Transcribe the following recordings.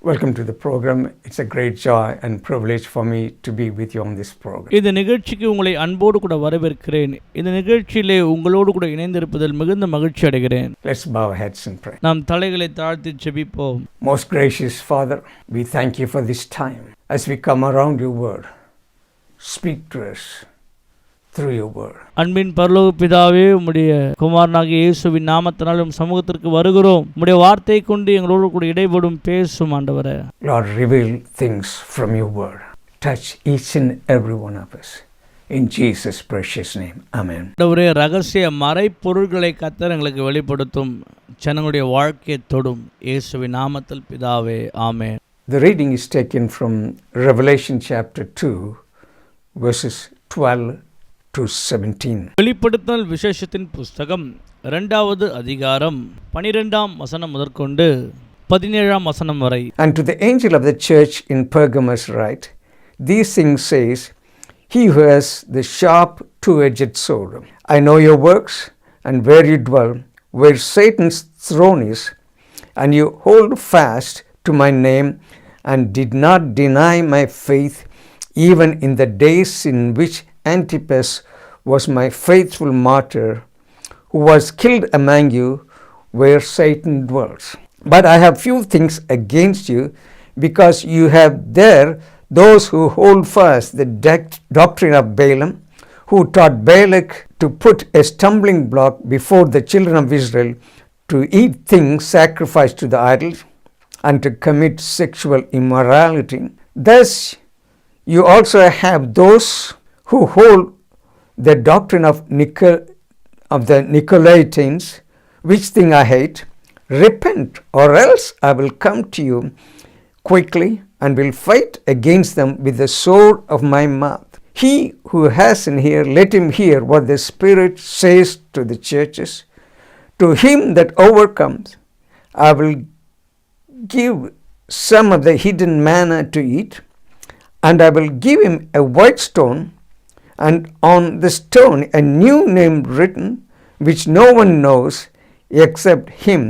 Welcome to the program. It's a great joy and privilege for me to be with you on this program. இந்த நிகழ்ச்சிக்கு உங்களை அன்போடு கூட வரவேற்கிறேன். இந்த நிகழ்ச்சியிலே உங்களோடு கூட இணைந்திருப்பதில் மிகுந்த மகிழ்ச்சி அடைகிறேன். Let's bow our heads and pray. நாம் தலைகளை தாழ்த்தி ஜெபிப்போம். Most gracious Father, we thank you for this time as we come around your word. Speak to us through your word. அன்பின் பரலோக பிதாவே, உம்முடைய குமாரனாகிய இயேசுவின் நாமத்தினால் உம் சமூகத்திற்கு வருகிறோம். உம்முடைய வார்த்தையை கொண்டு எங்களோடு கூட இடைபடும் பேசும் ஆண்டவரே. Lord, reveal things from your word. Touch each and every one of us. In Jesus' precious name. Amen. ஆண்டவரே, ரகசிய மறைப்பொருள்களை கர்த்தர் எங்களுக்கு வெளிப்படுத்தும், ஜனங்களுடைய வாழ்க்கையை தொடும். இயேசுவின் நாமத்தில் பிதாவே, ஆமென். The reading is taken from Revelation chapter 2, verses 12 to 17. வெளிப்படுத்தல் விசேஷத்தின் புஸ்தகம் 2வது அதிகாரம் 12ஆம் வசனம் முதற்கொண்டு 17ஆம் வசனம் வரை. And to the angel of the church in Pergamos write, these things says, he who has the sharp two-edged sword. I know your works and where you dwell, where Satan's throne is, and you hold fast to my name and did not deny my faith, even in the days in which Antipas was my faithful martyr, who was killed among you, where Satan dwells. But I have few things against you, because you have there those who hold fast the doctrine of Balaam, who taught Balak to put a stumbling block before the children of Israel, to eat things sacrificed to the idols, and to commit sexual immorality. Thus you also have those who hold the doctrine of the Nicolaitans, which thing I hate. Repent, or else I will come to you quickly and will fight against them with the sword of my mouth. He who has an ear, let him hear what the Spirit says to the churches. To him that overcomes, I will give some of the hidden manna to eat, and I will give him a white stone, and on the stone a new name written, which no one knows except him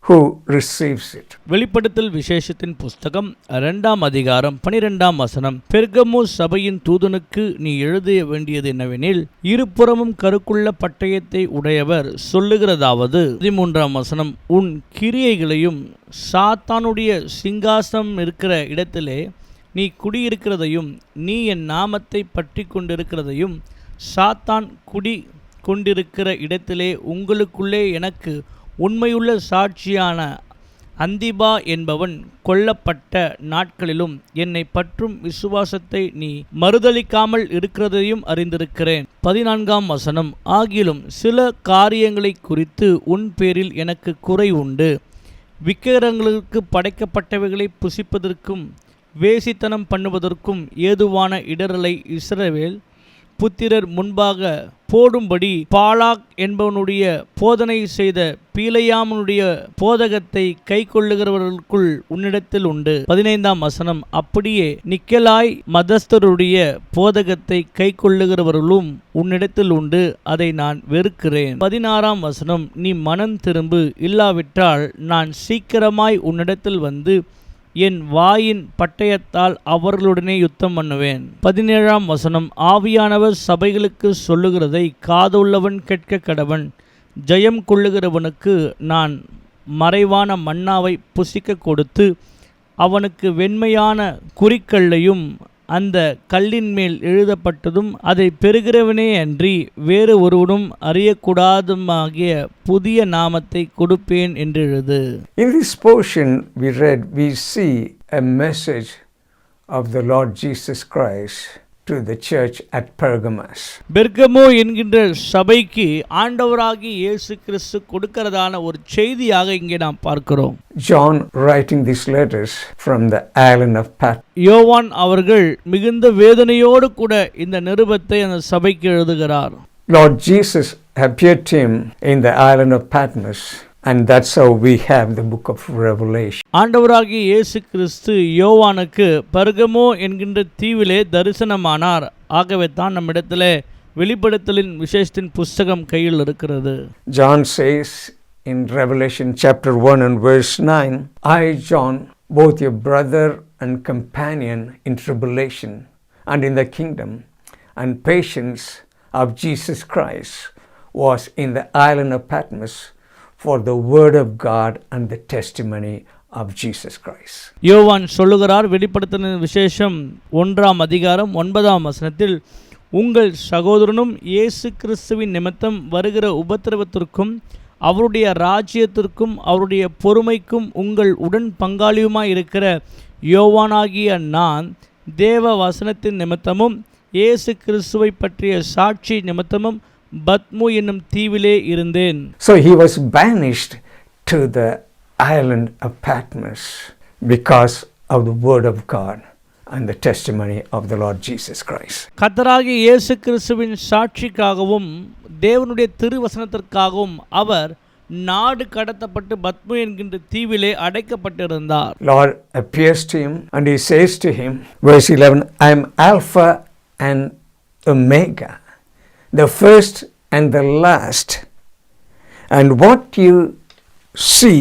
who receives it. வெளிப்படுத்தல் விசேஷத்தின் புஸ்தகம் 2ஆம் அதிகாரம் 12ஆம் வசனம். பெர்கமு சபையின் தூதனுக்கு நீ எழுத வேண்டியது என்னவெனில், இருபுறமும் கருக்குள்ள பட்டயத்தை உடையவர் சொல்லுகிறதாவது. 13ஆம் வசனம். உன் கிரியைகளையும் சாத்தானுடைய சிங்காசனம் இருக்கிற இடத்திலே நீ குடியிருக்கிறதையும், நீ என் நாமத்தை பற்றி கொண்டிருக்கிறதையும், சாத்தான் குடி கொண்டிருக்கிற இடத்திலே உங்களுக்குள்ளே எனக்கு உண்மையுள்ள சாட்சியான அந்திபா என்பவன் கொல்லப்பட்ட நாட்களிலும் என்னை பற்றும் விசுவாசத்தை நீ மறுதலிக்காமல் இருக்கிறதையும் அறிந்திருக்கிறேன். 14ஆம் வசனம். ஆகிலும் சில காரியங்களை குறித்து உன் பேரில் எனக்கு குறை உண்டு. விக்கிரகங்களுக்கு படைக்கப்பட்டவைகளை புசிப்பதற்கும் வேசித்தனம் பண்ணுவதற்கும் ஏதுவான இடரலை இஸ்ரவேல் புத்திரர் முன்பாக போடும்படி பாலாக் என்பவனுடைய போதனை செய்த பீலையாமனுடைய போதகத்தை கை கொள்ளுகிறவர்களுக்குள் உன்னிடத்தில் உண்டு. 15ஆம் வசனம். அப்படியே நிக்கலாய் மதஸ்தருடைய போதகத்தை கை கொள்ளுகிறவர்களும் உன்னிடத்தில் உண்டு, அதை நான் வெறுக்கிறேன். 16ஆம் வசனம். நீ மனம் திரும்பு, இல்லாவிட்டால் நான் சீக்கிரமாய் உன்னிடத்தில் வந்து என் வாயின் பட்டயத்தால் அவர்களுடனே யுத்தம் பண்ணுவேன். 17ஆம் வசனம். ஆவியானவர் சபைகளுக்கு சொல்லுகிறதை காதுள்ளவன் கேட்க கடவன். ஜெயம் கொள்ளுகிறவனுக்கு நான் மறைவான மன்னாவை புசிக்க கொடுத்து அவனுக்கு வெண்மையான குறிக்கல்லையும் அந்த கல்லின் மேல் எழுதப்பட்டதும் அதை பெறுகிறவனே அன்றி வேறு ஒருவனும் அறியக்கூடாதுமாகிய புதிய நாமத்தை கொடுப்பேன் என்று எழுது. In this portion we see a message of the Lord Jesus Christ to the church at Pergamos. Bergamo என்கின்ற சபைக்கு ஆண்டவராகிய இயேசு கிறிஸ்து கொடுக்கிறதான ஒரு செய்தியாக இங்கே நாம் பார்க்கிறோம். John writing these letters from the island of Patmos. யோவான் அவர்கள் மிகுந்த வேதனையோடு கூட இந்த நிருபத்தை அந்த சபைக்கு எழுதுகிறார். Lord Jesus appeared to him in the island of Patmos, and that's how we have the book of Revelation. ஆண்டவராகிய இயேசு கிறிஸ்து யோவானுக்கு பெர்கமோ என்கின்ற தீவிலே தரிசனமானார். ஆகவே தான் நம்மிடத்திலே வெளிப்படுத்தலின் விசேஷத்தின் புஸ்தகம் கையில் இருக்கிறது. John says in Revelation chapter 1 and verse 9, I, John, both your brother and companion in tribulation and in the kingdom and patience of Jesus Christ was in the island of Patmos for the word of God and the testimony of Jesus Christ. யோவான் சொல்லுகிறார், வெளிப்படுத்தின விசேஷம் 1ஆம் அதிகாரம் 9ஆம் வசனத்தில், உங்கள் சகோதரனும் இயேசு கிறிஸ்துவின் நிமித்தம் வருகிற உபத்திரவத்திற்கும் அவருடைய ராஜ்யத்திற்கும் அவருடைய பொறுமைக்கும் உங்கள் உடன் பங்காளியுமாய் இருக்கிற யோவானாகிய நான் தேவ வசனத்தின் நிமித்தமும் இயேசு கிறிஸ்துவை பற்றிய சாட்சி நிமித்தமும் பத்மு என்னும் தீவிலே இருந்தேன். So he was banished to the island of Patmos because of the word of God and the testimony of the Lord Jesus Christ. கர்த்தராகிய இயேசு கிறிஸ்துவின் சாட்சிக்காகவும் தேவனுடைய திருவசனத்திற்காகவும் அவர் நாடு கடத்தப்பட்டு பத்மு என்கின்ற தீவிலே அடைக்கப்பட்டிருந்தார். Lord appears to him and he says to him, verse 11, I am Alpha and Omega, the first and the last. And what you see,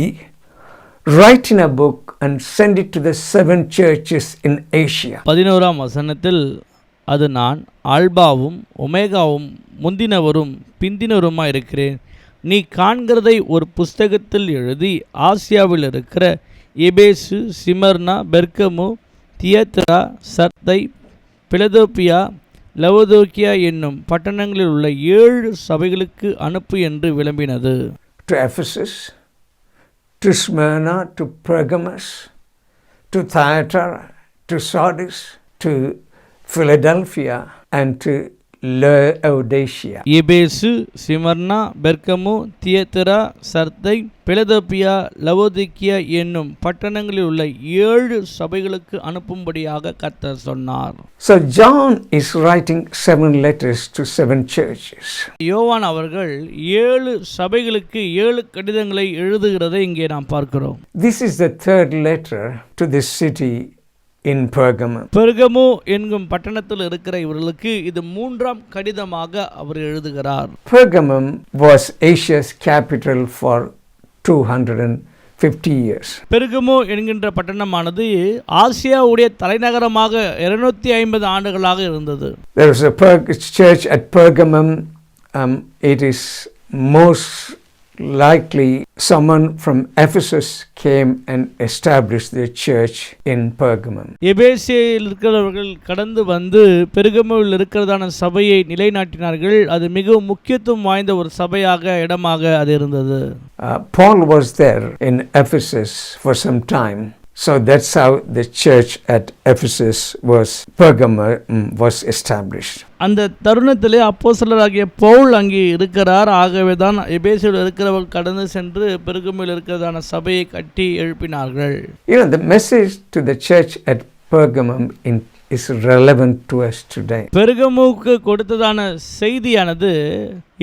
write in a book and send it to the 7 churches in Asia. 11ஆம் வசனத்தில், அது நான் ஆல்பாவும் ஒமேகாவும் முந்தினவரும் பிந்தினவருமாய் இருக்கிறேன். நீ காண்கிறதை ஒரு புஸ்தகத்தில் எழுதி ஆசியாவில் இருக்கிற எபேசு, சிமர்னா, பெர்கமு, தியத்திரா, சர்தை, பிலதெல்பியா, லவோதோக்கியா என்னும் பட்டணங்களில் உள்ள 7 சபைகளுக்கு அனுப்பு என்று விளம்பினது. To Ephesus, to Smyrna, to Pergamos, to Thyatira, to Sardis, to Philadelphia, and to Laodicea. எபேசு, சிமர்னா, பெர்கமு, தியத்திரா, சர்தை, பிலதெல்பியா, லவோதிக்கியா என்னும் பட்டணங்களில் உள்ள 7 சபைகளுக்கு அனுப்பும்படியாக கர்த்தர் சொன்னார். So John is writing 7 letters to 7 churches. யோவான் அவர்கள் 7 சபைகளுக்கு 7 கடிதங்களை எழுதுகிறதை இங்கே நாம் பார்க்கிறோம். This is the 3rd letter to this city in Pergamum. பெர்கமு என்கும் பட்டணத்தில் இருக்கிற இவர்களுக்கு இது 3ஆம் கடிதமாக அவர் எழுதுகிறார். Pergamum was Asia's capital for 250 years. பெர்கமு என்கின்ற பட்டணமானது ஆசியாவுடைய தலைநகரமாக 250 ஆண்டுகளாக இருந்தது. There was a church at Pergamum. It is most likely someone from Ephesus came and established their church in Pergamum. எபேசியில் இருக்கிறவர்கள் கடந்து வந்து பெர்கமுவில் இருக்கிறதான சபையை நிலைநாட்டினார்கள். அது மிகவும் முக்கியத்துவம் வாய்ந்த ஒரு சபையாக இடமாக அது இருந்தது. Paul was there in Ephesus for some time. So that's how the church at Ephesus Pergamum was established. அந்த தருணத்திலே அப்போஸ்தலராகிய பவுல் அங்கே இருக்கிறார். ஆகவே தான் எபேசியில் இருக்கிறவர்கள் கடந்து சென்று பெர்கமுவில் இருக்கிறதான சபையை கட்டி எழுப்பினார்கள். The message to the church at Pergamum is relevant to us today. பெர்கமுவுக்கு கொடுத்ததான செய்தியானது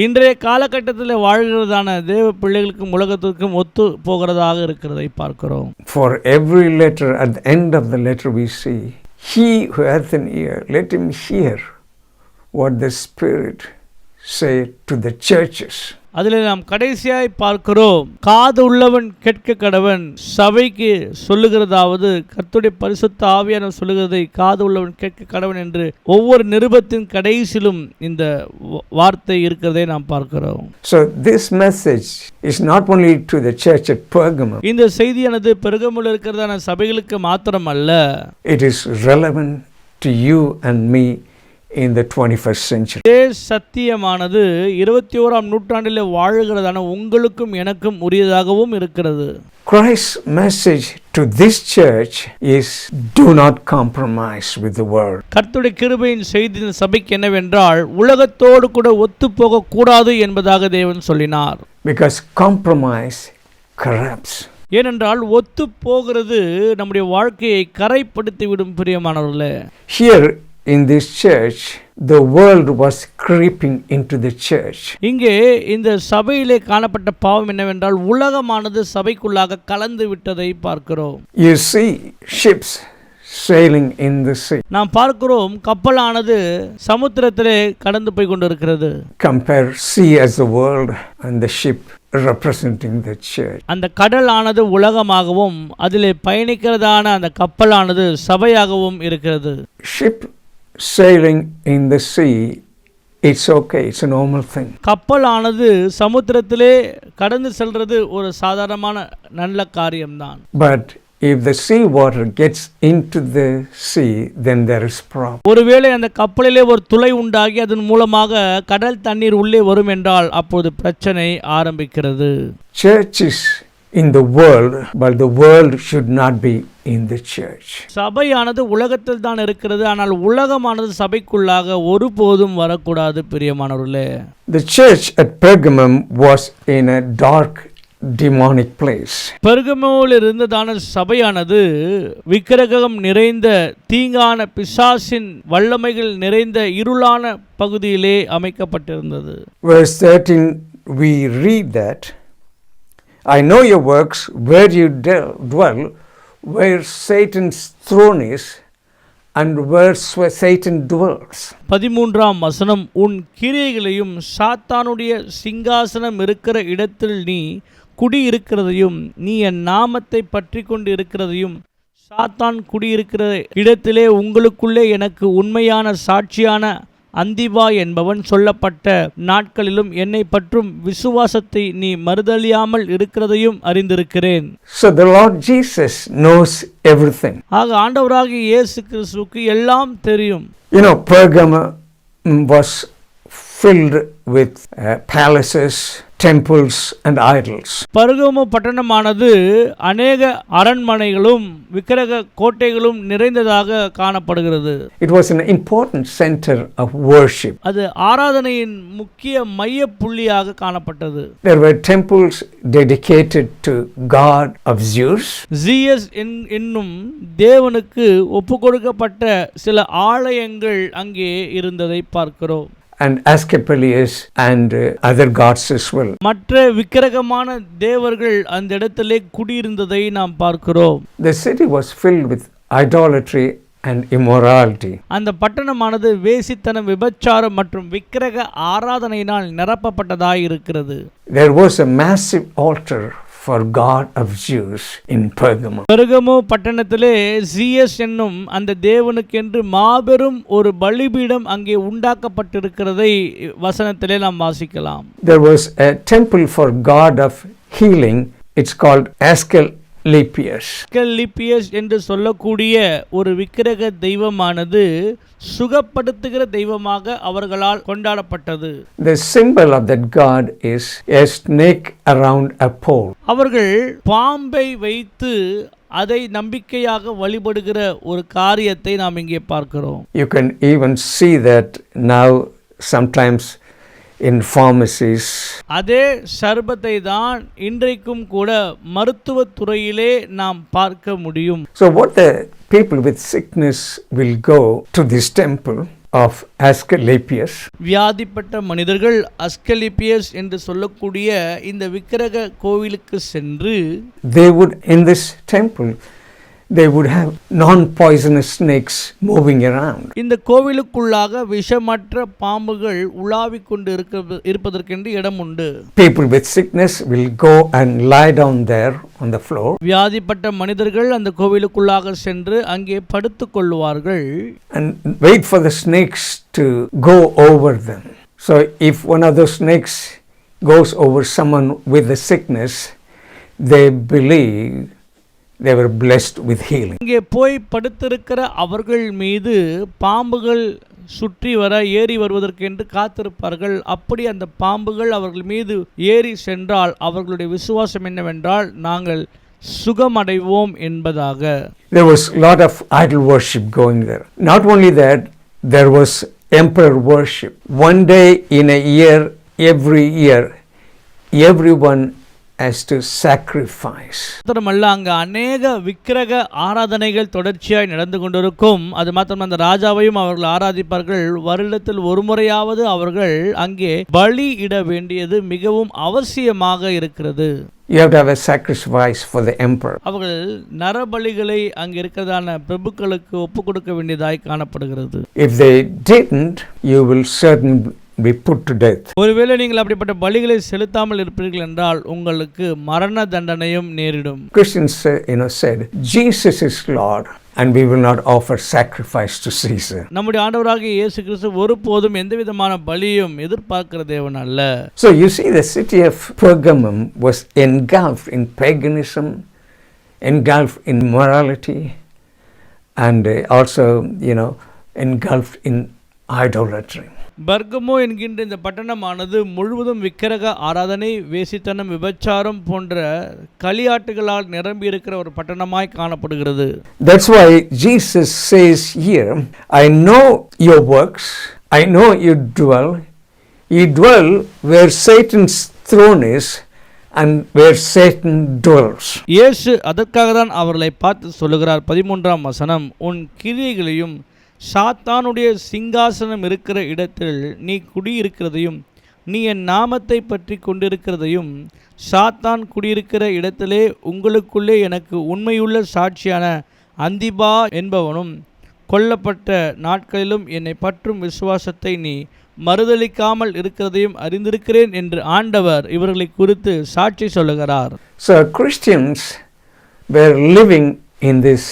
இன்றைய காலகட்டத்தில் வாழ்கிறதான தேவ பிள்ளைகளுக்கும் உலகத்திற்கும் ஒத்து போகிறதாக இருக்கிறதை பார்க்கிறோம். For every letter, at the end of the letter we see, he who hath an ear, let him hear what the Spirit say to the churches. அதில் நாம் கடைசியாய் பார்க்கிறோம், காது உள்ளவன் கேட்க கடவன், சபைக்கு சொல்லுகிறதாவது கர்த்தருடைய பரிசுத்த ஆவியானவர் சொல்லுகிறதை காது உள்ளவன் கேட்க கடவன் என்று ஒவ்வொரு நிருபத்தின் கடைசியிலும் இந்த வார்த்தை இருக்கிறதை நாம் பார்க்கிறோம். So this message is not only to the church at Pergamum. இந்த செய்தியானது பெர்கமுவில் இருக்கிறதான சபைகளுக்கு மாத்திரமல்ல, it is relevant to you and me in the 21st century. சத்தியமானது 21ஆம் நூற்றாண்டிலே வாழுகிறதான உங்களுக்கும் எனக்கும் உரியதாகவும் இருக்கிறது. Christ's message to this church is do not compromise with the world. கர்த்தருடைய கிருபையின் செய்தி இந்த சபைக்கு என்னவென்றால் உலகத்தோடு கூட ஒத்து போக கூடாது என்பதாக தேவன் சொல்லினார். Because compromise corrupts. ஏனென்றால் ஒத்து போகிறது நம்முடைய வாழ்க்கையை கரைப்படுத்தி விடும் பிரியமானவர்களே. Here in this church, the world was creeping into the church. இங்கே இந்த சபையிலே காணப்பட்ட பாவம் என்னவென்றால் உலகமானது சபைக்குள்ளாக கலந்து விட்டதை பார்க்கிறோம். You see ships sailing in the sea. நாம் பார்க்கிறோம் கப்பலானது சமுத்திரத்திலே கடந்து போய் கொண்டிருக்கிறது. Compare sea as the world and the ship representing the church. அந்த கடலானது உலகமாகவும் அதிலே பயணிக்கிறதான அந்த கப்பலானது சபையாகவும் இருக்கிறது. Ship sailing in the sea, it's okay, it's a normal thing. கப்பலானது சமுத்திரத்திலே கடந்து செல்றது ஒரு சாதாரணமான நல்ல காரியம்தான். But if the sea water gets into the sea, then there is problem. ஒருவேளை அந்த கப்பலிலே ஒரு துளை உண்டாகி அதன் மூலமாக கடல் தண்ணீர் உள்ளே வரும் என்றால் அப்போது பிரச்சனை ஆரம்பிக்கிறது. Church is in the world, but the world should not be in the church. சபையானது உலகத்தில் தான் இருக்கிறது, ஆனால் உலகமானது சபைக்குள்ளாக ஒருபோதும் வரக்கூடாது. பிரியமானவர்களே, The church at Pergamum was in a dark demonic place. பெர்கமோவில் இருந்ததான சபையானது விக்கிரகம் நிறைந்த தீங்கான பிசாசின் வல்லமைகள் நிறைந்த இருளான பகுதியிலே அமைக்கப்பட்டிருந்தது. Verse 13 we read that, I know your works, where you dwell, where Satan's throne is, and where Satan dwells. 13ஆம் வசனம், உன் கிரியைகளையும் சாத்தானுடைய சிங்காசனம் இருக்கிற இடத்தில் நீ குடியிருக்கிறதையும் நீ என் நாமத்தை பற்றி கொண்டு இருக்கிறதையும் சாத்தான் குடியிருக்கிற இடத்திலே உங்களுக்குள்ளே எனக்கு உண்மையான சாட்சியான அந்திபா என்பவன் சொல்லப்பட்ட நாட்களிலும் என்னை பற்றும் விசுவாசத்தை நீ மறுதலியாமல் இருக்கிறதையும் அறிந்திருக்கிறேன். So the Lord Jesus knows everything. ஆக ஆண்டவராகிய இயேசு கிறிஸ்துவுக்கு எல்லாம் தெரியும். You know, Pergamum was filled with palaces, temples and idols. பர்கமு பட்டணமானது அநேக அரண்மனைகளும் விக்கிரக கோட்டைகளும் நிறைந்ததாக காணப்படுகிறது. It was an important center of worship. அது ஆராதனையின் முக்கிய மைய புள்ளியாக காணப்பட்டது. There were temples dedicated to God of Zeus. Zeus என்னும் தேவனுக்கு ஒப்புக்கொடுக்கப்பட்ட சில ஆலயங்கள் அங்கே இருந்ததை பார்க்கிறோம். And Asclepius and other gods as well. மற்ற விக்கிரகமான தேவர்கள் அந்த இடத்திலே குடியிருந்ததை நாம் பார்க்கிறோம். The city was filled with idolatry and immorality. அந்த பட்டணமானது வேசித்தனம், விபச்சாரம் மற்றும் விக்கிரக ஆராதனையினால் நிரப்பப்பட்டதாய் இருக்கிறது. There was a massive altar for God of Zeus in Pergamum. பெர்கமு பட்டணத்திலே ஜியஸ் என்னும் அந்த தேவனுக்கென்று மாபெரும் ஒரு பலிபீடம் அங்கே உண்டாக்கப்பட்டிருக்கிறதை வசனத்திலே நாம் வாசிக்கலாம். There was a temple for God of healing. It's called Asclepius. அஸ்கலிப்பியஸ் என்று சொல்லக்கூடிய ஒரு விக்கிரக தெய்வமானது சுகப்படுத்துகிற தெய்வமாக அவர்களால் கொண்டாடப்பட்டது. The symbol of that god is a snake around a pole. அவர்கள் பாம்பை வைத்து அதை நம்பிக்கையாக வழிபடுகிற ஒரு காரியத்தை நாம் இங்கே பார்க்கிறோம். You can even see that now sometimes in pharmacies. அதே சர்பத்தை தான் இன்றைக்கும் கூட மருத்துவத் துறையிலே நாம் பார்க்க முடியும். So what the people with sickness will go to this temple of Asclepius. வியாதிப்பட்ட மனிதர்கள் அஸ்கலிப்பியஸ் என்று சொல்லக்கூடிய இந்த விக்கிரக கோவிலுக்கு சென்று They would, in this temple, they would have non-poisonous snakes moving around. இந்த கோவிலுக்குள்ளாக விஷமற்ற பாம்புகள் உலாவிக் கொண்டு இருப்பதற்கென்று இடம் உண்டு. People with sickness will go and lie down there on the floor. வியாதிப்பட்ட மனிதர்கள் அந்த கோவிலுக்குள்ளாக சென்று அங்கே படுத்துக் கொள்வார்கள். And wait for the snakes to go over them. So if one of those snakes goes over someone with the sickness, they believe they were blessed with healing. இங்கே போய் படுத்திருக்கிற அவர்கள் மீது பாம்புகள் சுற்றி வர ஏறி வருவதற்கென்று காத்திருப்பார்கள். அப்படி அந்த பாம்புகள் அவர்கள் மீது ஏறி சென்றால் அவர்களுடைய விசுவாசம் என்னவென்றால் நாங்கள் சுகமடைவோம் என்பதாக. There was a lot of idol worship going there. Not only that, there was emperor worship. One day in a year, every year, everyone has to sacrifice. மாத்திரமல்ல, அங்கு அநேக விக்கிரக ஆராதனைகள் தொடர்ச்சியாய் நடந்து கொண்டிருக்கும். அது மாத்திரம் அந்த ராஜாவையும் அவர்கள் ஆராதிப்பார்கள். வருடத்தில் ஒரு முறையாவது அவர்கள் அங்கே பலி இட வேண்டியது மிகவும் அவசியமாக இருக்கிறது. You have to have a sacrifice for the emperor. அவர்கள் நரபலிகளை அங்கே இருக்கிறதான பிரபுக்களுக்கு ஒப்பு கொடுக்க வேண்டியதாய் காணப்படுகிறது. If they didn't, you will certainly be put to death. ஒருவேளை நீங்கள் அப்படிப்பட்ட பலிகளை செலுத்தாமல் இருப்பீர்கள் என்றால் உங்களுக்கு மரண தண்டனையும் நேரிடும். Christians said, Jesus is Lord and we will not offer sacrifice to Caesar. நம்முடைய ஆண்டவராகிய இயேசு கிறிஸ்து ஒருபோதும் எந்த விதமான பலியும் எதிர்பார்க்கிற தேவன் அல்ல. So you see, the city of Pergamum was engulfed in paganism, engulfed in morality, and also engulfed in idolatry. பர்கமோ என்கின்ற இந்த பட்டணமானது முழுவதும் விக்கிரக ஆராதனை, வேசித்தனம், விபச்சாரம் போன்ற களியாட்டுகளால் நிரம்பி இருக்கிற ஒரு பட்டணமாய் காணப்படுகிறது. That's why Jesus says here, I know your works, I know you dwell where Satan's throne is and where Satan dwells. இயேசு அதற்காக தான் அவர்களை பார்த்து சொல்லுகிறார். 13ஆம் வசனம், உன் கிரியைகளையும் சாத்தானுடைய சிங்காசனம் இருக்கிற இடத்தில் நீ குடியிருக்கிறதையும் நீ என் நாமத்தை பற்றி கொண்டிருக்கிறதையும் சாத்தான் குடியிருக்கிற இடத்திலே உங்களுக்குள்ளே எனக்கு உண்மையுள்ள சாட்சியான அந்திபா என்பவனும் கொல்லப்பட்ட நாட்களிலும் என்னை பற்றும் விசுவாசத்தை நீ மறுதலிக்காமல் இருக்கிறதையும் அறிந்திருக்கிறேன் என்று ஆண்டவர் இவர்களை குறித்து சாட்சி சொல்லுகிறார். So Christians were living in this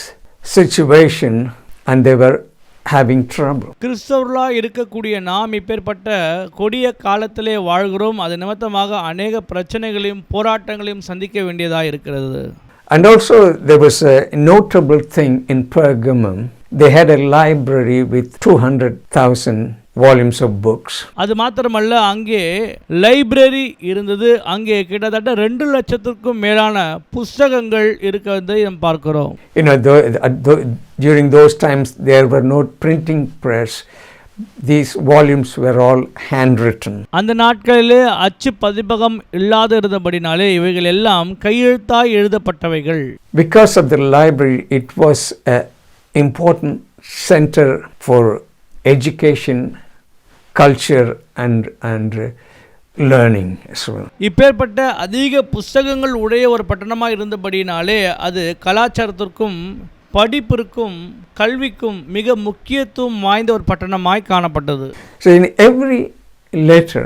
situation and they were having trouble. கிறிஸ்தவர்களாக இருக்கக்கூடிய நாம் இப்பேற்பட்ட கொடிய காலத்திலே வாழ்கிறோம். அது நிமித்தமாக அநேக பிரச்சனைகளையும் போராட்டங்களையும் சந்திக்க வேண்டியதாக இருக்கிறது. And also there was a notable thing in Pergamum. They had a library with 200,000 volumes of books. அது மாத்திரமல்ல, அங்கே லைப்ரரி இருந்தது. அங்கே கிட்டத்தட்ட 2 லட்சத்துக்கும் மேலான புத்தகங்கள் இருக்கிறதை நாம் பார்க்கிறோம். During those times there were no printing press. These volumes were all handwritten. அந்த நாட்களிலே அச்சு பதிப்பகம் இல்லாத இருந்தபடினாலே இவைகள் எல்லாம் கையெழுத்தாய் எழுதப்பட்டவைகள். Because of the library, it was an important center for education, culture and learning as well. இப்பேற்பட்ட அதிக புத்தகங்கள் உடைய ஒரு பட்டணமாக இருந்தபடினாலே அது கலாச்சாரத்திற்கும் படிப்பிற்கும் கல்விக்கும் மிக முக்கியத்துவம் வாய்ந்த ஒரு பட்டணமாய் காணப்பட்டது. So in every letter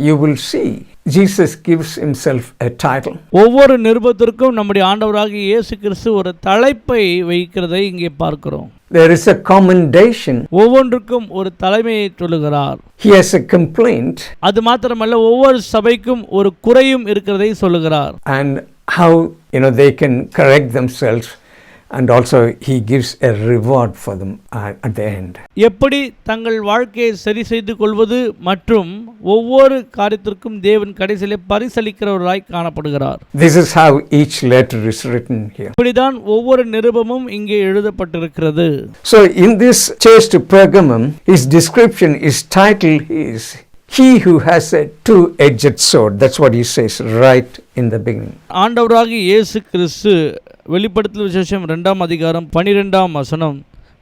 you will see Jesus gives himself a title. ஒவ்வொரு நிருபத்திற்கும் நம்முடைய ஆண்டவராகிய இயேசு கிறிஸ்து ஒரு தலைப்பை வைக்கிறதை இங்கே பார்க்கிறோம். There is a commendation. ஒவ்வொன்றுக்கும் ஒரு தலைமையை சொல்லுகிறார். He has a complaint. அது மாத்திரமல்ல, ஒவ்வொரு சபைக்கும் ஒரு குறையும் இருக்கிறதை சொல்லுகிறார். And how they can correct themselves, and also he gives a reward for them at the end. எப்படி தங்கள் வாழ்க்கையை சரி செய்து கொள்வது மற்றும் ஒவ்வொரு காரியத்திற்கும் தேவன் கடைசியிலே பரிசளிக்கிறவராய் காணப்படுகிறார். This is how each letter is written here. இப்படிதான் ஒவ்வொரு நிருபமும் இங்கே எழுதப்பட்டிருக்கிறது. So in this church to Pergamum, his description, his title is He who has a two-edged sword. That's what he says right in the beginning. ஆண்டவராகிய இயேசு கிறிஸ்து வெளிப்படுத்தல் விசேஷம் 2ஆம் அதிகாரம் 12ஆம் வசனம்,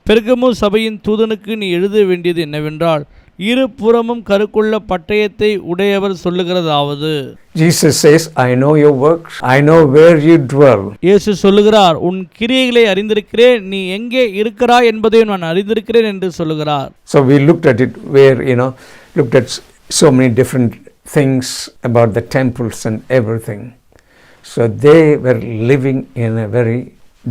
பெர்கமு சபையின் தூதனுக்கு நீ எழுத வேண்டியது என்னவென்றால், இரு புறமும் கருக்குள்ள பட்டயத்தை உடையவர் சொல்லுகிறதாவது. Jesus says, I know your works, I know where you dwell. இயேசு சொல்லுகிறார், உன் கிரியைகளை அறிந்திருக்கிறேன், நீ எங்கே இருக்கிறாய் என்பதை நான் அறிந்திருக்கிறேன் என்று சொல்லுகிறார். So we looked at it where looked at so many different things about the temples and everything. So they were living in a very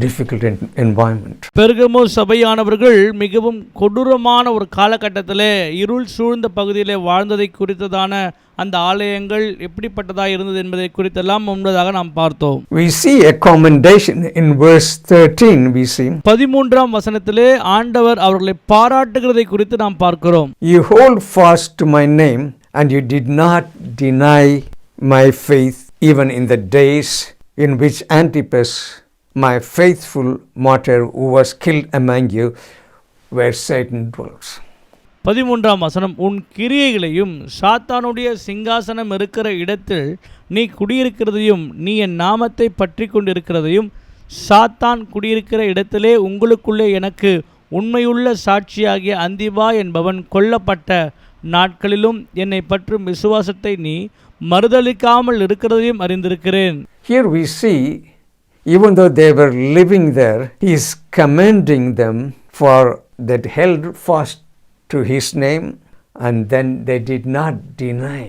difficult environment. பெர்கமு சபையானவர்கள் மிகவும் கொடூரமான ஒரு காலகட்டத்திலே இருள் சூழ்ந்த பகுதியிலே வாழ்ந்ததை குறித்ததான அந்த ஆலயங்கள் எப்படிப்பட்டதாக இருந்தது என்பதை குறித்தெல்லாம் முன்னதாக நாம் பார்த்தோம். We see a commendation in verse 13. We see 13ஆம் வசனத்திலே ஆண்டவர் அவர்களை பாராட்டுகிறதை குறித்து நாம் பார்க்கிறோம். You hold fast to my name and you did not deny my faith even in the days in which Antipas, my faithful martyr who was killed among you, where Satan dwells. 13ஆம் வசனம், உன் கிரியைகளையும் சாத்தானுடைய சிங்காசனம் இருக்கிற இடத்தில் நீ குடியிருக்கிறதையும் நீ என் நாமத்தை பற்றி கொண்டிருக்கிறதையும் சாத்தான் குடியிருக்கிற இடத்திலே உங்களுக்குள்ளே எனக்கு உண்மையுள்ள சாட்சியாகிய அந்திபா என்பவன் கொல்லப்பட்ட நாட்களிலும் என்னை பற்றும் விசுவாசத்தை நீ மறுதலிக்காமல் இருக்கிறதையும் அறிந்திருக்கிறேன். Here we see, even though they were living there, he is commending them for that held fast to his name And then they did not deny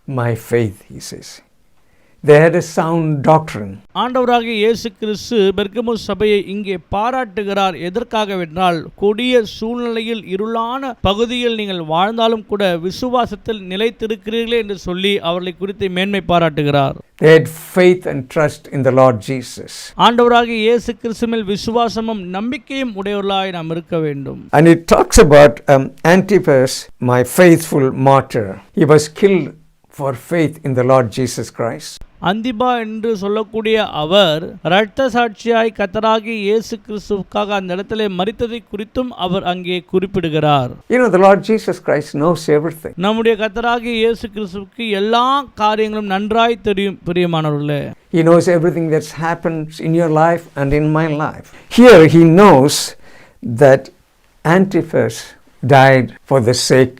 my faith, he says. They had a sound doctrine. ஆண்டவராகிய இயேசு கிறிஸ்து பெர்கமு சபையை இங்கே பாராட்டுகிறார். எதற்காகவென்றால், கொடிய சூழ்நிலையில் இருளான பகுதியில் நீங்கள் வாழ்ந்தாலும் கூட விசுவாசத்தில் நிலைத்திருக்கிறீர்களே என்று சொல்லி அவர்களை குறித்து மேன்மை பாராட்டுகிறார். They had faith and trust in the Lord Jesus. ஆண்டவராகிய இயேசு கிறிஸ்து மேல் விசுவாசமும் நம்பிக்கையும் உடையவர்களாய் நாம் இருக்க வேண்டும். And it talks about Antipas, my faithful martyr. He was killed for faith in the Lord Jesus Christ. அந்திபா என்று சொல்லக்கூடிய அவர் இரத்த சாட்சியாய் கர்த்தராகிய இயேசு கிறிஸ்துவுக்காக அந்த இடத்திலே மரித்ததை குறித்தும் அவர் அங்கே குறிப்பிடுகிறார். You know, the Lord Jesus Christ knows everything. நம்முடைய கர்த்தராகிய இயேசு கிறிஸ்துவுக்கு எல்லா காரியங்களும் நன்றாய் தெரியும். பிரியமானவர்களே, He knows everything that's happened in your life and in my life. Here he knows that Antipas died for the sake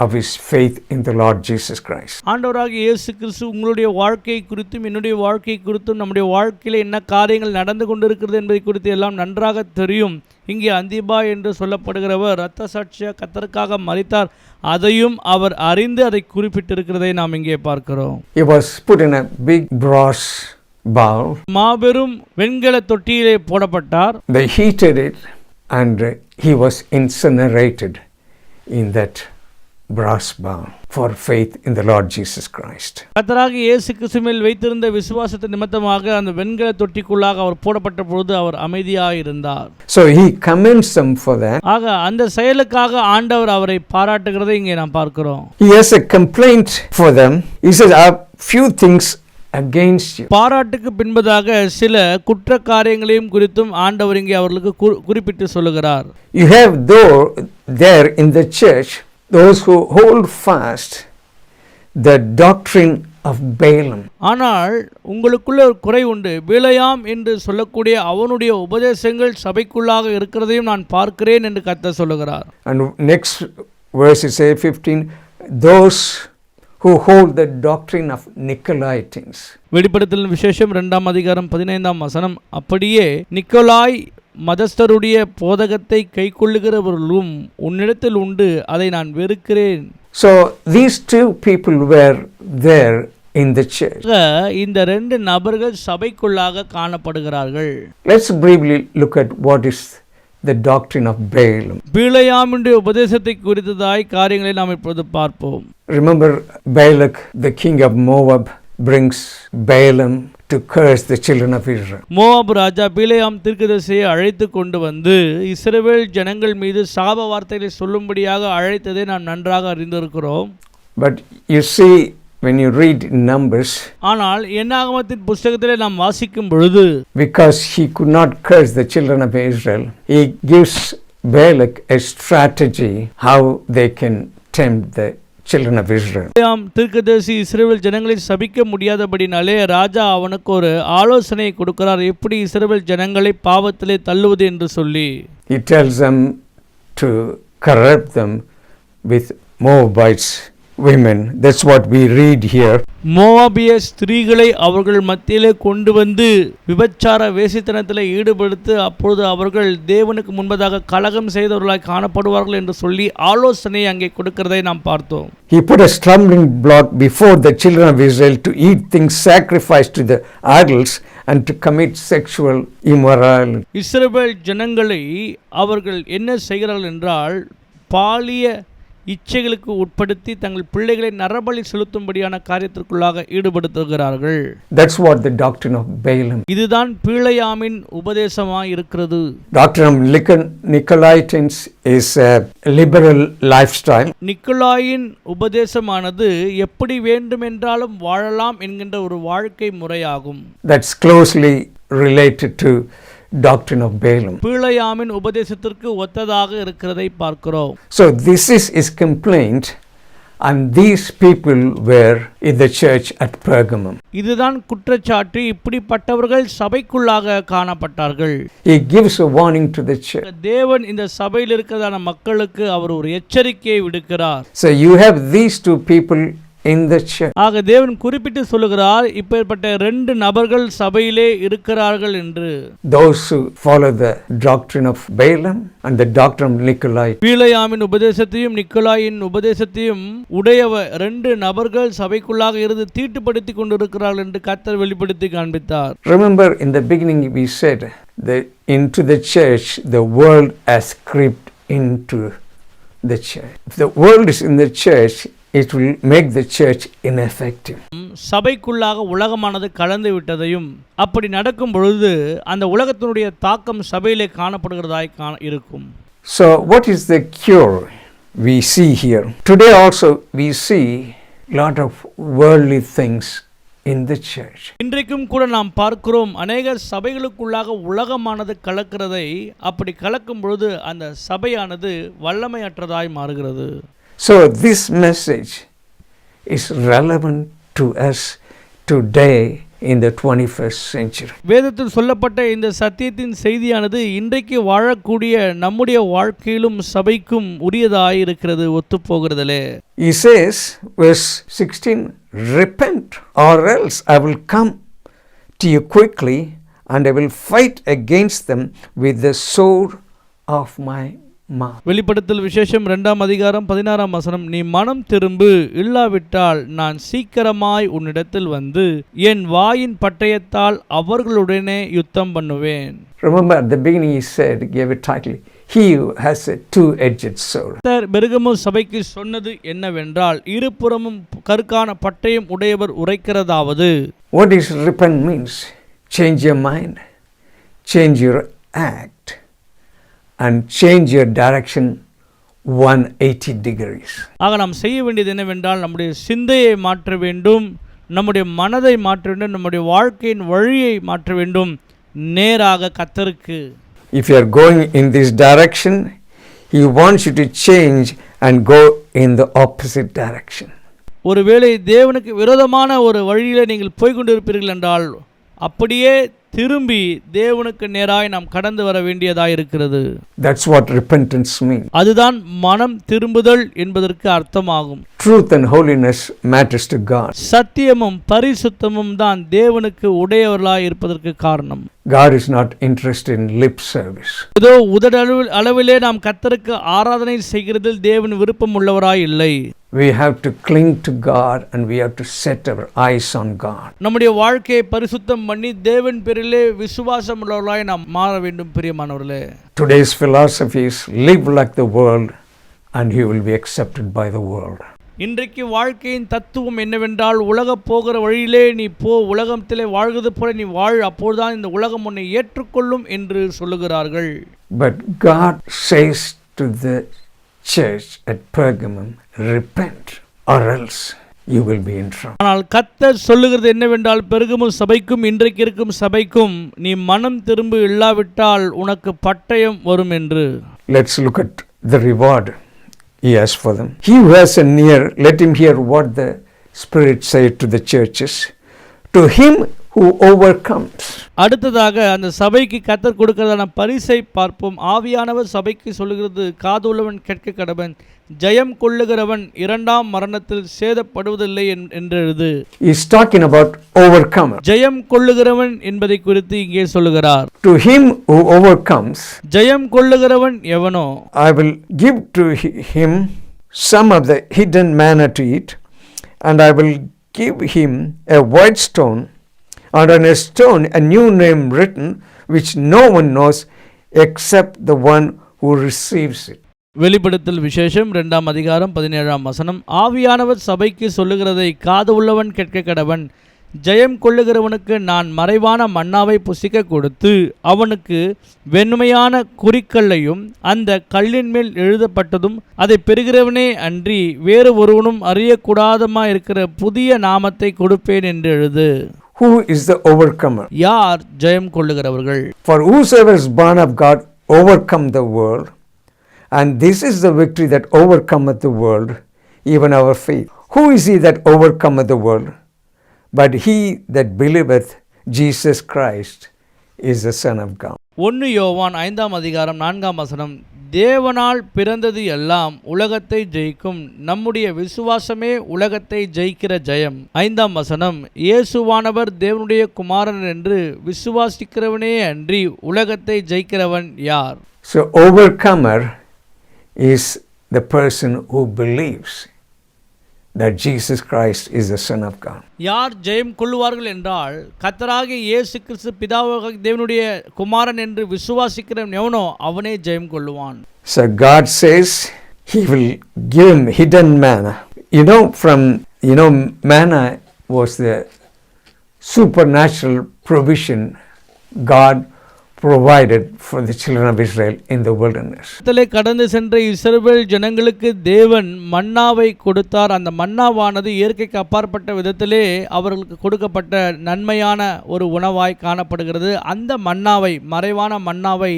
of his faith in the Lord Jesus Christ. ஆண்டவராகிய இயேசு கிறிஸ்து உங்களுடைய வாழ்க்கை குறித்தும் என்னுடைய வாழ்க்கை குறித்தும் நம்முடைய வாழ்க்கையில என்ன காரியங்கள் நடந்து கொண்டிருக்கிறது என்பதை குறித்து எல்லாம் நன்றாக தெரியும். இங்கே அந்திபா என்று சொல்லப்படுகிறவர் இரத்த சாட்சியா கர்த்தருக்காக மரித்தார். அதையும் அவர் அறிந்து அதை குறிப்பிட்டிருக்கிறதை நாம் இங்கே பார்க்கிறோம். He was put in a big brass bowl. மாபெரும் வெண்கல தொட்டியிலே போடப்பட்டார். They heated it and he was incinerated in that brass bowl for faith in the Lord Jesus Christ. கர்த்தராகிய இயேசு கிறிஸ்து மேல் வைத்திருந்த விசுவாசத்தின் நிமித்தமாக அந்த வெண்கல தொட்டிக்குள்ளாக அவர் போடப்பட்ட பொழுது அவர் அமைதியாக இருந்தார். So he commends them for that. ஆக அந்த செயலுக்காக ஆண்டவர் அவரை பாராட்டுகிறதை இங்கே நாம் பார்க்கிறோம். He has a complaint for them. He says, "I have few things against you." பாராட்டுக்கு பின்பதாக சில குற்ற காரியங்களையும் குறித்தும் ஆண்டவர் இங்கே அவர்களுக்கு குறிப்பிட்டு சொல்லுகிறார். You have there in the church those who hold fast the doctrine of Balaam. ஆனால் உங்களுக்குள்ள ஒரு குறை உண்டு. பிலேயாம் என்று சொல்லக்கூடிய அவனுடைய உபதேசங்கள் சபைக்குள்ளாக இருக்கிறதையும் நான் பார்க்கிறேன் என்று கர்த்தர் சொல்லுகிறார். And next verse is 15, those who hold the doctrine of Nicolaitans. வெளிப்படுத்தல் விசேஷம் 2ஆம் அதிகாரம் 15ஆம் வசனம், அப்படியே நிக்கோலாய் மதஸ்தருடைய போதகத்தை கைக்கொள்ளுகிறவர்களும் உன்னிடத்தில் உண்டு, அதை நான் வெறுக்கிறேன். So these two people were there in the church. இந்த ரெண்டு நபர்கள் சபைக்குள்ளாக காணப்படுகிறார்கள். Let's briefly look at what is the doctrine of Balaam. பிலேயாமுடைய உபதேசத்தை குறித்ததாய் காரியங்களை நாம் இப்பொழுது பார்ப்போம். Remember, Balak, the king of Moab, brings Balaam to curse the children of Israel. Moab ராஜா பிலேயாம் தீர்க்கதரிசியை அழைத்து கொண்டு வந்து இஸ்ரவேல் ஜனங்கள் மீது சாப வார்த்தைகளை சொல்லும்படியாக அழைத்ததை நாம் நன்றாக அறிந்திருக்கிறோம். But you see, when you read Numbers, ஆனால் என்னாகமத்தின் புத்தகத்திலே நாம் வாசிக்கும் பொழுது, because he could not curse the children of Israel, he gives Balak a strategy how they can tempt the children of Israel. பிலேயாம் தீர்க்கதரிசி இஸ்ரவேல் ஜனங்களை சபிக்க முடியாதபடினாலே ராஜா அவனுக்கு ஒரு ஆலோசனை கொடுக்கிறார், எப்படி இஸ்ரவேல் ஜனங்களை பாவத்திலே தள்ளுவது என்று சொல்லி. He tells them to corrupt them with Moabites women. That's what we read here. மோவாபிய ஸ்திரீகளை அவர்கள் மத்தியிலே கொண்டு வந்து விபச்சார வேசித்தனத்தில் ஈடுபடுத்து அப்பொழுது அவர்கள் தேவனுக்கு முன்பதாக கலகம் செய்தவர்களாய் காணப்படுவார்கள் என்று சொல்லி ஆலோசனை அங்கே கொடுக்கிறதை நாம் பார்த்தோம். He put a stumbling block before the children of Israel to eat things sacrificed to the idols and to commit sexual immorality. இஸ்ரவேல் ஜனங்களை அவர்கள் என்ன செய்கிறார்கள் என்றால் பாலிய இச்சைகளுக்கு உட்படுத்தி தங்கள் பிள்ளைகளை நரபலி செலுத்தும்படியான காரியத்திற்குள்ளாக ஈடுபடுத்துகிறார்கள். That's what the doctrine of Balaam. இதுதான் பிலேயாமின் உபதேசமாய் இருக்கிறது. Doctrine of Nicolaitans is a liberal lifestyle. நிக்கோலாயின் உபதேசமானது எப்படி வேண்டுமென்றாலும் வாழலாம் என்கின்ற ஒரு வாழ்க்கை முறையாகும். That's closely related to doctrine of Balaam. பிலேயாமின் உபதேசத்திற்கு ஒத்ததாக இருக்கிறதை பார்க்கிறோம். So this is his complaint, and these people were in the church at Pergamum. இதுதான் குற்றச்சாட்டு. இப்படிப்பட்டவர்கள் சபைக்குள்ளாக காணப்பட்டார்கள். He gives a warning to the church. தேவன் இந்த சபையில் இருக்கிறதான மக்களுக்கு அவர் ஒரு எச்சரிக்கையை விடுக்கிறார். So you have these two people in the church. ஆக தேவன் குறிப்பிட்டு சொல்லுகிறார், இப்பேற்பட்ட 2 நபர்கள் சபையிலே இருக்கிறார்கள் என்று. Those who follow the doctrine of Balaam and the doctrine of Nikolai. பீலையாமின் உபதேசத்தையும் நிக்கோலாயின் உபதேசத்தையும் உடையவர் 2 நபர்கள் சபைக்குள்ளாக இருந்து தீட்டுப்படுத்தி கொண்டிருக்கிறார்கள் என்று கர்த்தர் வெளிப்படுத்தி காண்பித்தார். Remember, in the beginning we said that into the church the world has crept into the church. If the world is in the church, it will make the church ineffective. சபைக்குள்ளாக உலகமானது கலந்து விட்டதையும், அப்படி நடக்கும் பொழுது அந்த உலகத்தினுடைய தாக்கம் சபையிலே காணப்படுகிறதாய் இருக்கும். So what is the cure we see here? Today also we see lot of worldly things in the church. இன்றைக்கும் கூட நாம் பார்க்கிறோம், அநேக சபைகளுக்குள்ளாக உலகமானது கலக்கிறதை. அப்படி கலக்கும் பொழுது அந்த சபையானது வல்லமையற்றதாய் மாறுகிறது. So this message is relevant to us today in the 21st century. வேதத்தில் சொல்லப்பட்ட இந்த சத்தியத்தின் செய்தியானது இன்றைக்கு வாழக்கூடிய நம்முடைய வாழ்க்கையிலும் சபைக்கும் உரியதாய் இருக்கிறது, ஒத்துப்போகிறதிலே. He says, verse 16, repent or else I will come to you quickly and I will fight against them with the sword of my mouth. வெளிப்படுத்தல் விசேஷம் 2ஆம் அதிகாரம் 16ஆம் வசனம், நீ மனம் திரும்பு, இல்லாவிட்டால் நான் சீக்கிரமாய் உன்னிடத்தில் வந்து என் வாயின் பட்டயத்தால் அவர்களுடனே யுத்தம் பண்ணுவேன். Remember at the beginning he said, he gave a title, he who has a two-edged sword. பெருகமு சபைக்கு சொன்னது என்னவென்றால், இருபுறமும் கருக்கான பட்டயம் உடையவர் உரைக்கிறதாவது. What is repent means? Change your mind, change your act, and change your direction 180 degrees. ஆக நாம் செய்ய வேண்டியது என்னவென்றால், நம்முடைய சிந்தையை மாற்ற வேண்டும், நம்முடைய மனதை மாற்ற வேண்டும், நம்முடைய வாழ்க்கையின் வழியை மாற்ற வேண்டும், நேராக கர்த்தருக்கு. If you are going in this direction, he wants you to change and go in the opposite direction. ஒருவேளை தேவனுக்கு விரோதமான ஒரு வழியிலே நீங்கள் போய்கொண்டிருப்பீர்கள் என்றால், அப்படியே திரும்பி தேவனுக்கு நேராய் நாம் கடந்து வர வேண்டியதாய் இருக்கிறது. That's what repentance means. அதுதான் மனம் திரும்புதல் என்பதற்கு அர்த்தமாகும். Truth and holiness matters to God. சத்தியமும் பரிசுத்தமும் தான் தேவனுக்கு உடையவர்களாய் இருப்பதற்கு காரணம். God is not interested in lip service. ஏதோ உதடு அளவிலே நாம் கர்த்தருக்கு ஆராதனை செய்கிறதில் தேவன் விருப்பம் உள்ளவராய் இல்லை. We have to cling to God and we have to set our eyes on God. நம்முடைய வாழ்க்கையை பரிசுத்தம் பண்ணி தேவன் பேரிலே விசுவாசம் உள்ளவர்களாய் நாம் மாற வேண்டும். பிரியமானவர்களே, Today's philosophy is live like the world and you will be accepted by the world. இன்றைக்கு வாழ்க்கையின் தத்துவம் என்னவென்றால், உலக போகிற வழியிலே நீ போ, உலகத்திலே வாழ்கிறது போல நீ வாழ், அப்போதுதான் இந்த உலகம் உன்னை ஏற்றுக்கொள்ளும் என்று சொல்லுகிறார்கள். But God says to the church at Pergamum, repent or else you will be in trouble. ஆனால் கர்த்தர் சொல்லுகிறது என்னவென்றால், பெருகமு சபைக்கும் இன்றைக்கு இருக்கும் சபைக்கும், நீ மனம் திரும்ப, இல்லாவிட்டால் உனக்கு பட்டயம் வரும் என்று. Let's look at the reward he has for them. He who has an ear, let him hear what the Spirit said to the churches. To him who overcomes. அடுத்ததாக அந்த சபைக்கு கர்த்தர் கொடுக்கிறதான பரிசை பார்ப்போம். ஆவியானவர் சபைக்கு சொல்லுகிறது, காதுள்ளவன் கேட்க கடவன், ஜெயம் கொள்ளுகிறவன் 2ஆம் மரணத்தில் சேதப்படுவதில்லை என்று. He is talking about overcomer. ஜெயம் கொள்ளுகிறவன் என்பதை குறித்து இங்கே சொல்லுகிறார். To him who overcomes, ஜெயம் கொள்ளுகிறவன் எவனோ, I will give to him some of the hidden manna to eat, and I will give him a white stone, and on a stone a new name written, which no one knows except the one who receives it. வெளிப்படுத்தல் விசேஷம் 2ஆம் அதிகாரம் 17ஆம் வசனம், ஆவியானவர் சபைக்கு சொல்லுகிறதை காது உள்ளவன் கேட்க கடவன், ஜெயம் கொள்ளுகிறவனுக்கு நான் மறைவான மன்னாவை புசிக்க கொடுத்து அவனுக்கு வெண்மையான குறிக்கல்லையும் அந்த கல்லின் மேல் எழுதப்பட்டதும் அதை பெறுகிறவனே அன்றி வேறு ஒருவனும் அறியக்கூடாதமா இருக்கிற புதிய நாமத்தை கொடுப்பேன் என்று எழுது. Who is the overcomer? யார் ஜெயம் கொள்ளுகிறவர்கள்? For whosoever is born of God overcome the world, and this is the victory that overcometh the world, even our faith. Who is he that overcometh the world? But he that believeth Jesus Christ is the Son of God. 1 யோவான் 5ஆம் அதிகாரம் 4ஆம் வசனம், தேவனால் பிறந்தது எல்லாம் உலகத்தை ஜெயிக்கும், நம்முடைய விசுவாசமே உலகத்தை ஜெயிக்கிற ஜெயம். 5ஆம் வசனம், இயேசுவானவர் தேவனுடைய குமாரன் என்று விசுவாசிக்கிறவனே அன்றி உலகத்தை ஜெயிக்கிறவன் யார்? So overcomer is the person who believes that Jesus Christ is the Son of God. யார் ஜெயம் கொள்ளுவார்கள் என்றால், கர்த்தராகிய இயேசு கிறிஸ்து பிதாவாகிய தேவனுடைய குமாரன் என்று விசுவாசிக்கிறவன் எவனோ அவனே ஜெயம் கொள்ளுவான். So God says He will give him hidden manna. Manna was the supernatural provision God provided for the children of Israel in the wilderness. கடந்து சென்ற இஸ்ரவேல் ஜனங்களுக்கு தேவன் மன்னாவை கொடுத்தார். அந்த மன்னாவானது இயற்கைக்கு அப்பாற்பட்ட விதத்திலே அவர்களுக்கு கொடுக்கப்பட்ட நன்மையான ஒரு உணவாய் காணப்படுகிறது. அந்த மன்னாவை, மறைவான மன்னாவை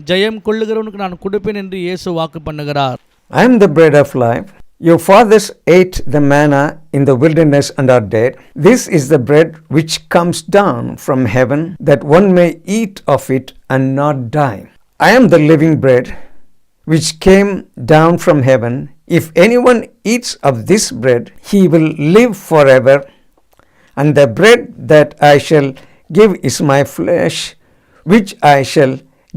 ஜெயம் கொள்ளுகிறவனுக்கு நான் கொடுப்பேன் என்று இயேசு வாக்கு பண்ணுகிறார். I am the bread of life. Your fathers ate the manna in the wilderness and are dead. This is the bread which comes down from heaven, that one may eat of it and not die. I am the living bread which came down from heaven. If anyone eats of this bread, he will live forever. And the bread that I shall give is my flesh, which I shall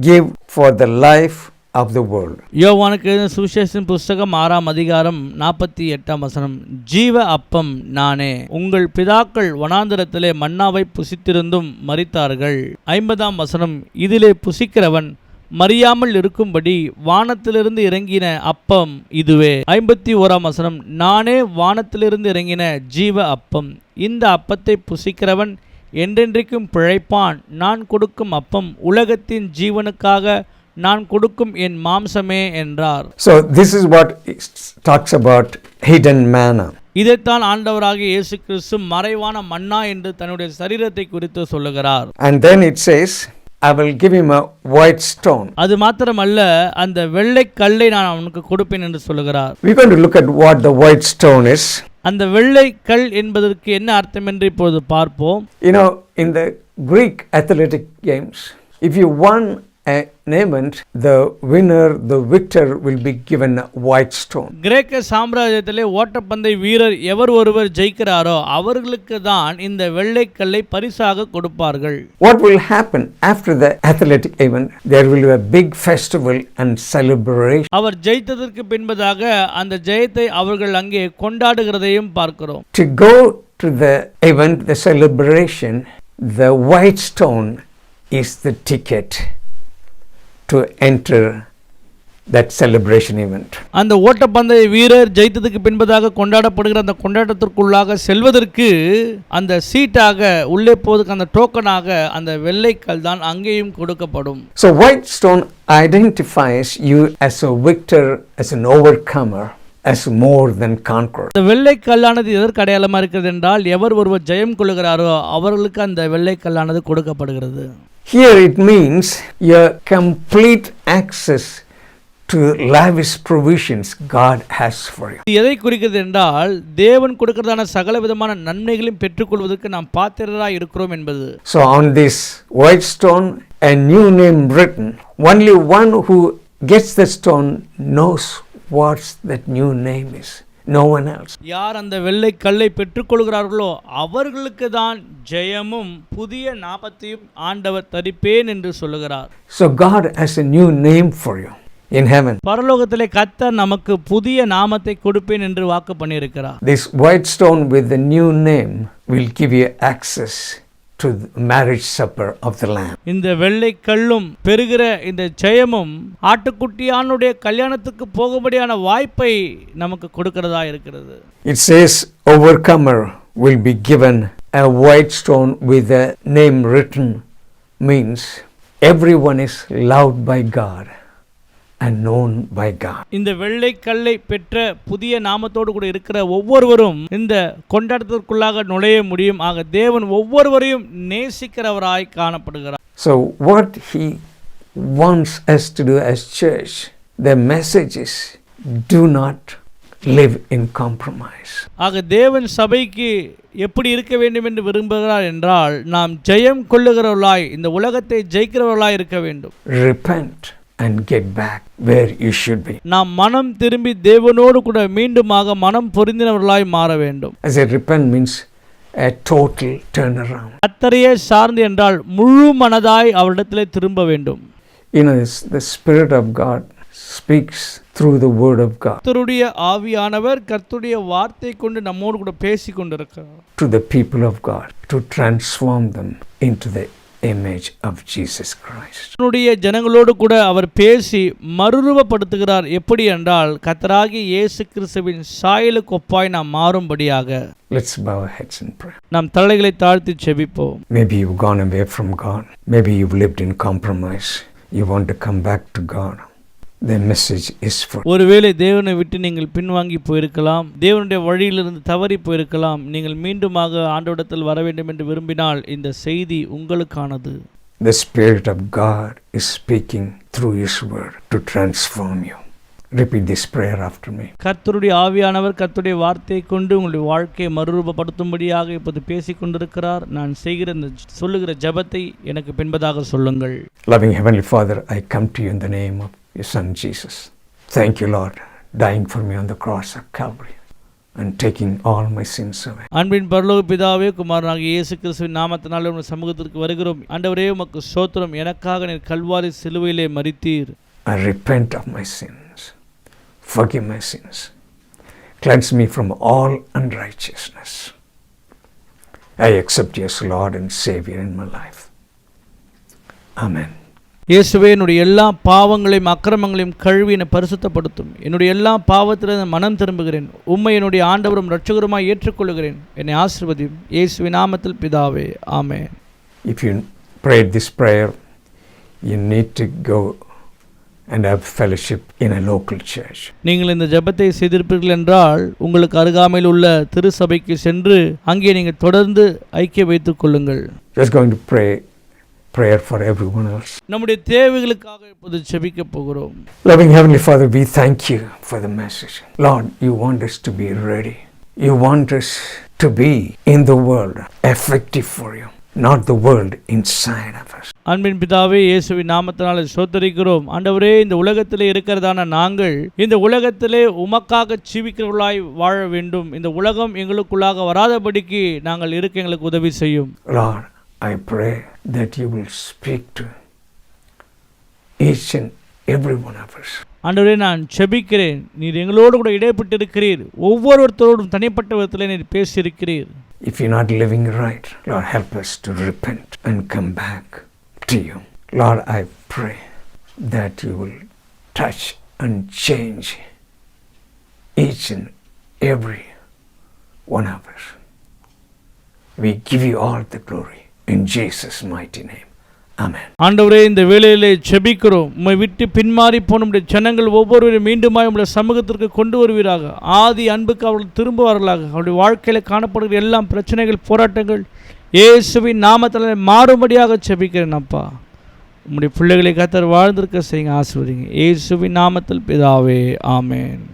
give for the life of the world. யோவானுக்கு எழுதின சுவிசேஷத்தின் புஸ்தகம் 6ஆம் அதிகாரம் 48ஆம் வசனம், ஜீவ அப்பம் நானே. உங்கள் பிதாக்கள் வனாந்தரத்திலே மன்னாவை புசித்திருந்தும் மரித்தார்கள். 50ஆம் வசனம், இதிலே புசிக்கிறவன் மறியாமல் இருக்கும்படி வானத்திலிருந்து இறங்கின அப்பம் இதுவே. 51ஆம் வசனம், நானே வானத்திலிருந்து இறங்கின ஜீவ அப்பம், இந்த அப்பத்தை புசிக்கிறவன் என்றென்றைக்கும் பிழைப்பான். நான் கொடுக்கும் அப்பம் உலகத்தின் ஜீவனுக்காக நான் கொடுக்கும் என் மாம்சமே என்றார். So this is what it talks about hidden manna. இதைத்தான் ஆண்டவராகிய இயேசு கிறிஸ்து மறைவான மன்னா என்று தன்னுடைய சரீரத்தை குறித்து சொல்லுகிறார். And then it says, I will give him a white stone. அது மாத்திரமல்ல, அந்த வெள்ளை கல்லை நான் அவனுக்கு கொடுப்பேன் என்று சொல்லுகிறார். We're going to look at what the white stone is. அந்த வெள்ளை கல் என்பதற்கு என்ன அர்த்தம் என்று இப்போது பார்ப்போம். In the Greek athletic games, if you won an event, the winner, the victor will be given a white stone. கிரேக்க சாம்ராஜ்யத்திலே ஓட்டப்பந்தய வீரர் எவர் ஒருவர் ஜெயிக்கிறாரோ அவர்களுக்கு தான் இந்த வெள்ளை கல்லை பரிசாக கொடுப்பார்கள். What will happen after the athletic event? There will be a big festival and celebration. அவர் ஜெயித்ததற்கு பின்பதாக அந்த ஜெயத்தை அவர்கள் அங்கே கொண்டாடுகிறதையும் பார்க்கிறோம். To go to the event, the celebration, the white stone is the ticket to enter that celebration event. அந்த ஓட்டப்பந்தய வீரர் ஜெயித்ததுக்கு பின்பதாக கொண்டாடப்படுகிற அந்த கொண்டாட்டத்திற்குள்ளாக செல்வதற்கு அந்த சீட்டாக உள்ளே போவதற்கு அந்த டோக்கனாக அந்த வெள்ளைக்கல் தான் அங்கேயும் கொடுக்கப்படும். So white stone identifies you as a victor, as an overcomer, as more than conqueror. இந்த வெள்ளைக்கல்லானது எதற்கு அடையாளமாக இருக்கிறது என்றால், எவர் ஒருவர் ஜெயம் கொள்ளுகிறாரோ அவர்களுக்கு அந்த வெள்ளைக்கல்லானது கொடுக்கப்படுகிறது. Here it means your complete access to lavish provisions God has for you. எதை குறிக்கிறது என்றால், தேவன் கொடுக்கிறதான சகல விதமான நன்மைகளையும் பெற்றுக்கொள்வதற்கு நாம் பாத்திரராய் இருக்கிறோம் என்பது. So on this white stone, a new name written. Only one who gets the stone knows what that new name is. No one else. யார் அந்த வெள்ளை கல்லை பெற்றுக்கொள்கிறார்களோ அவர்களுக்கு தான் ஜெயமும் புதிய நாமத்தையும் ஆண்டவர் தரிப்பேன் என்று சொல்லுகிறார். So God has a new name for you in heaven. பரலோகத்திலே கர்த்தர் நமக்கு புதிய நாமத்தை கொடுப்பேன் என்று வாக்கு பண்ணியிருக்கிறார். This white stone with the new name will give you access to the marriage supper of the Lamb. இந்த வெள்ளை கல்லும் பெறுகிற இந்த ஜெயமும் ஆட்டுக்குட்டியானுடைய கல்யாணத்துக்கு போகும்படியான வாய்ப்பை நமக்கு கொடுக்கிறதா இருக்கிறது. It says overcomer will be given a white stone with a name written, means everyone is loved by God and known by God. இந்த வெள்ளை கல்லை பெற்ற புதிய நாமத்தோடு கூட இருக்கிற ஒவ்வொருவரும் இந்த கொண்டாட்டத்திற்குள்ளாக நுழைய முடியும். ஆக தேவன் ஒவ்வொருவரையும் நேசிக்கிறவராய் காணப்படுகிறார். So what he wants us to do as church, the message is, do not live in compromise. ஆக தேவன் சபைக்கு எப்படி இருக்க வேண்டும் என்று விரும்புகிறார் என்றால், நாம் ஜெயம் கொள்ளுகிறவர்களாய், இந்த உலகத்தை ஜெயிக்கிறவர்களாய் இருக்க வேண்டும். Repent and get back where you should be. நாம் மனம் திரும்பி தேவனோடு கூட மீண்டுமாக மனம் பொருந்தினவர்களாய் மாற வேண்டும். As I repent means a total turnaround. கர்த்தரையே சார்ந்து என்றால் முழு மனதாய் அவரிடத்திலே திரும்ப வேண்டும். You know, the Spirit of God speaks through the Word of God. கர்த்தருடைய ஆவியானவர் கர்த்தருடைய வார்த்தை கொண்டு நம்மோடு கூட பேசிக் கொண்டிருக்கிறார். To the people of God to transform them into the image of Jesus Christ. அவருடைய ஜனங்களோடு கூட அவர் பேசி மறுரூபப்படுத்துகிறார். எப்படி என்றால் கர்த்தராகிய இயேசு கிறிஸ்துவின் சாயலுக்கு ஒப்பாய் நாம் மாறும்படியாக. Let's bow our heads and pray. நாம் தலைகளை தாழ்த்தி ஜெபிப்போம். Maybe you've gone away from God. Maybe you've lived in compromise. You want to come back to God. The message is for ஒருவேளை தேவனை விட்டு நீங்கள் பின்வாங்கி போயிருக்கலாம், தேவனுடைய வழியிலிருந்து தவறி போயிருக்கலாம். நீங்கள் மீண்டுமாக ஆண்டவரிடத்தில் வர வேண்டும் என்று விரும்பினால் இந்த செய்தி உங்களுக்கானது. The Spirit of God is speaking through His Word to transform you. Repeat this prayer after me. கர்த்தருடைய ஆவியானவர் கர்த்தருடைய வார்த்தையை கொண்டு உங்களுடைய வாழ்க்கையை மறுரூபப்படுத்தும்படியாக இப்போது பேசிக் கொண்டிருக்கிறார். நான் சொல்லுகிற ஜெபத்தை எனக்கு பின்பதாக சொல்லுங்கள். Loving Heavenly Father, I come to you in the name of your Son Jesus. Thank you, Lord, dying for me on the cross of Calvary and taking all my sins away. அன்பின் பரலோக பிதாவே, குமாரனாகிய இயேசு கிறிஸ்துவின் நாமத்தினாலே உங்கள் சமூகத்திற்கு வருகிறோம். ஆண்டவரே, உமக்கு ஸ்தோத்திரம். எனக்காக நீர் கல்வாரி சிலுவையிலே மரித்தீர். I repent of my sins. Forgive my sins. Cleanse me from all unrighteousness. I accept you as Lord and Savior in my life. Amen. இயேசுவே, என்னுடைய எல்லா பாவங்களையும் அக்கிரமங்களையும் கழுவி என்னை பரிசுத்தப்படுத்தும். என்னுடைய எல்லா பாவத்திலிருந்து மனம் திரும்புகிறேன். உம்மை என்னுடைய ஆண்டவரும் இரட்சகருமாய் ஏற்றுக்கொள்கிறேன். என்னை ஆசீர்வதியும். இயேசுவின் நாமத்தில் பிதாவே, ஆமென். If you prayed this prayer, you need to go and have fellowship in a local church. நீங்கள் இந்த ஜெபத்தை செய்திருப்பீர்கள் என்றால் உங்களுக்கு அருகாமையில் உள்ள திருச்சபைக்கு சென்று அங்கே நீங்கள் தொடர்ந்து ஐக்கியம் வைத்துக் கொள்ளுங்கள். Just going to pray prayer for everyone else. நம்முடைய தேவைகளுக்காக இப்போது ஜெபிக்க போகிறோம். Loving Heavenly Father, we thank you for the message. Lord, you want us to be ready. You want us to be in the world, effective for you, not the world inside of us. அன்பின் பிதாவே, இயேசுவின் நாமத்தினாலே ஸ்தோத்திரிக்கிறோம். ஆண்டவரே, இந்த உலகத்திலே இருக்கிறதான நாங்கள் இந்த உலகத்திலே உமக்காக ஜீவிக்கிறவர்களாய் வாழ வேண்டும். இந்த உலகம் எங்களுக்குள்ளாக வராதபடிக்கு நாங்கள் இருக்க எங்களுக்கு உதவி செய்யும். Lord, I pray that you will speak to each and every one of us. ஆண்டவரே, நான் ஜெபிக்கிறேன். நீர் எங்களோடு கூட இடைப்பட்டிருக்கிறீர். ஒவ்வொருவரோடும் தனிப்பட்ட விதத்தில் நீர் பேசியிருக்கிறீர். If you're not living right, Lord, help us to repent and come back to you. Lord, I pray that you will touch and change each and every one of us. We give you all the glory in Jesus' mighty name. Amen. ஆண்டவரே, இந்த வேளையிலே ஜெபிக்கிறோம். உம்மை விட்டு பின்மாறி போன நம்முடைய ஜனங்கள் ஒவ்வொருவரும் மீண்டுமாய் உம்முடைய சமூகத்திற்கு கொண்டு வருவீராக. ஆதி அன்புக்கு அவர்கள் திரும்புவார்களாக. அவருடைய வாழ்க்கையில் காணப்படுகிற எல்லா பிரச்சனைகள், போராட்டங்கள் இயேசுவின் நாமத்தில் மாறும்படியாக ஜெபிக்கிறேன். அப்பா, உம்முடைய பிள்ளைகளை கர்த்தர் வாழ்ந்திருக்க செய்யுங்க, ஆசீர்வதிங்க. இயேசுவின் நாமத்தில் பிதாவே, ஆமென்.